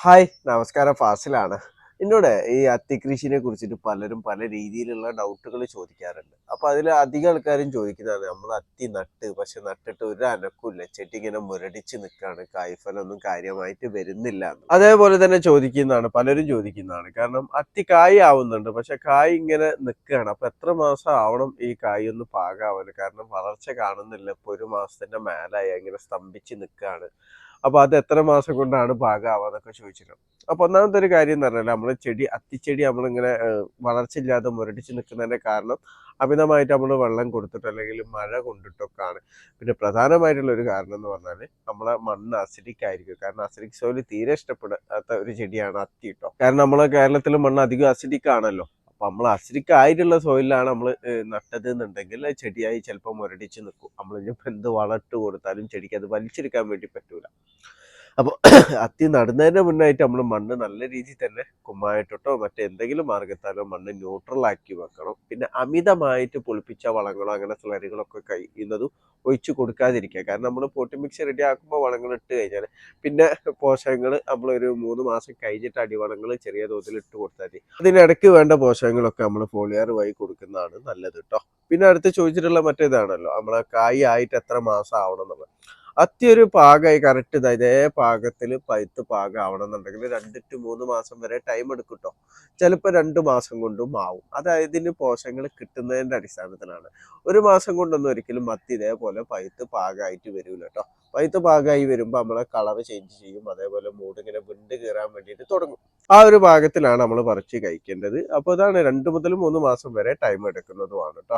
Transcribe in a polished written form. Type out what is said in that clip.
Hi നമസ്കാരം ഫാസിലാണ്. എന്നോട് ഈ അത്തിക്കൃഷിനെ കുറിച്ചിട്ട് പലരും പല രീതിയിലുള്ള ഡൗട്ടുകൾ ചോദിക്കാറുണ്ട്. അപ്പൊ അതിൽ അധികം ആൾക്കാരും ചോദിക്കുന്നതാണ് നമ്മൾ അത്തി നട്ട് പക്ഷെ നട്ടിട്ട് ഒരു അനക്കുമില്ല, ചെടി ഇങ്ങനെ മുരടിച്ച് നിൽക്കുകയാണ്, കായ്ഫലമൊന്നും കാര്യമായിട്ട് വരുന്നില്ല എന്ന്. അതേപോലെ തന്നെ ചോദിക്കുന്നതാണ്, പലരും ചോദിക്കുന്നതാണ്, കാരണം അത്തി കായ് ആവുന്നുണ്ട് പക്ഷെ കായ് ഇങ്ങനെ നിൽക്കുകയാണ്. അപ്പൊ എത്ര മാസം ആവണം ഈ കായ് ഒന്ന് പാകാവാൻ? കാരണം വളർച്ച കാണുന്നില്ല, ഇപ്പൊ ഒരു മാസത്തിന്റെ മേലായി ഇങ്ങനെ സ്തംഭിച്ച് നിൽക്കുകയാണ്. അപ്പൊ അത് എത്ര മാസം കൊണ്ടാണ് പാകാവാന്നൊക്കെ ചോദിച്ചിട്ടുണ്ട്. അപ്പൊ ഒന്നാമത്തെ ഒരു കാര്യം എന്ന് പറഞ്ഞാൽ നമ്മള് അത്തിച്ചെടി നമ്മളിങ്ങനെ വളർച്ചയില്ലാതെ മുരടിച്ച് നിൽക്കുന്നതിന്റെ കാരണം അമിതമായിട്ട് നമ്മൾ വെള്ളം കൊടുത്തിട്ടോ അല്ലെങ്കിൽ മഴ കൊണ്ടിട്ടൊക്കെയാണ്. പിന്നെ പ്രധാനമായിട്ടുള്ള ഒരു കാരണം എന്ന് പറഞ്ഞാൽ നമ്മളെ മണ്ണ് അസിഡിക് ആയിരിക്കും. കാരണം അസിഡിക് സോയിൽ തീരെ ഇഷ്ടപ്പെടാത്ത ഒരു ചെടിയാണ് അത്തി ട്ടോ. കാരണം നമ്മളെ കേരളത്തിലെ മണ്ണ് അധികം അസിഡിക് ആണല്ലോ. അപ്പൊ നമ്മൾ അസിഡിക് ആയിട്ടുള്ള സോയിലാണ് നമ്മൾ നട്ടത് എന്നുണ്ടെങ്കിൽ ചെടിയായി ചിലപ്പോൾ മുരടിച്ച് നിൽക്കും. നമ്മൾ ഇനിയിപ്പോൾ എന്ത് വളമിട്ട് കൊടുത്താലും ചെടിക്ക് അത് വലിച്ചെടുക്കാൻ വേണ്ടി പറ്റൂല. അപ്പോൾ അത്തി നടുന്നതിന് മുന്നായിട്ട് നമ്മൾ മണ്ണ് നല്ല രീതിയിൽ തന്നെ കുമ്മായിട്ടിട്ടോ മറ്റെന്തെങ്കിലും മാർഗത്താലോ മണ്ണ് ന്യൂട്രൽ ആക്കി വെക്കണം. പിന്നെ അമിതമായിട്ട് പൊളിപ്പിച്ച വളങ്ങളോ അങ്ങനെ സ്ലറികളൊക്കെ കഴിയുന്നതും ഒഴിച്ചു കൊടുക്കാതിരിക്കുക. കാരണം നമ്മൾ പോട്ടി മിക്സ് റെഡി ആക്കുമ്പോൾ വളങ്ങൾ ഇട്ട് കഴിഞ്ഞാൽ പിന്നെ പോഷകങ്ങൾ നമ്മളൊരു 3 മാസം കഴിഞ്ഞിട്ട് അടിവളങ്ങൾ ചെറിയ തോതിൽ ഇട്ട് കൊടുത്താൽ മതി. അതിനിടയ്ക്ക് വേണ്ട പോഷകങ്ങളൊക്കെ നമ്മൾ ഫോളിയർ വഴി കൊടുക്കുന്നതാണ് നല്ലത് കേട്ടോ. പിന്നെ അടുത്ത് ചോദിച്ചിട്ടുള്ള മറ്റേതാണല്ലോ നമ്മളെ കായ് ആയിട്ട് എത്ര മാസം ആവണം എന്നുള്ളത്. അത്യൊരു പാകമായി കറക്റ്റ് ഇതേ പാകത്തിൽ പഴുത്ത് പാകം ആവണമെന്നുണ്ടെങ്കിൽ 2 to 3 മാസം വരെ ടൈം എടുക്കും കേട്ടോ. ചിലപ്പോൾ 2 മാസം കൊണ്ടും ആവും. അതായത് ഇതിന് പോഷകങ്ങൾ കിട്ടുന്നതിൻ്റെ അടിസ്ഥാനത്തിലാണ്. ഒരു മാസം കൊണ്ടൊന്നും ഒരിക്കലും മത്തി ഇതേപോലെ പഴുത്ത് പാകമായിട്ട് വരില്ല കേട്ടോ. പഴുത്ത് പാകമായി വരുമ്പോൾ നമ്മളെ കളർ ചേഞ്ച് ചെയ്യും. അതേപോലെ മൂട് ഇങ്ങനെ വിണ്ട് കയറാൻ വേണ്ടിയിട്ട് തുടങ്ങും. ആ ഒരു പാകത്തിലാണ് നമ്മൾ പറിച്ച് കഴിക്കേണ്ടത്. അപ്പോൾ ഇതാണ് 2 മുതൽ 3 മാസം വരെ ടൈം എടുക്കുന്നതുമാണ് കേട്ടോ.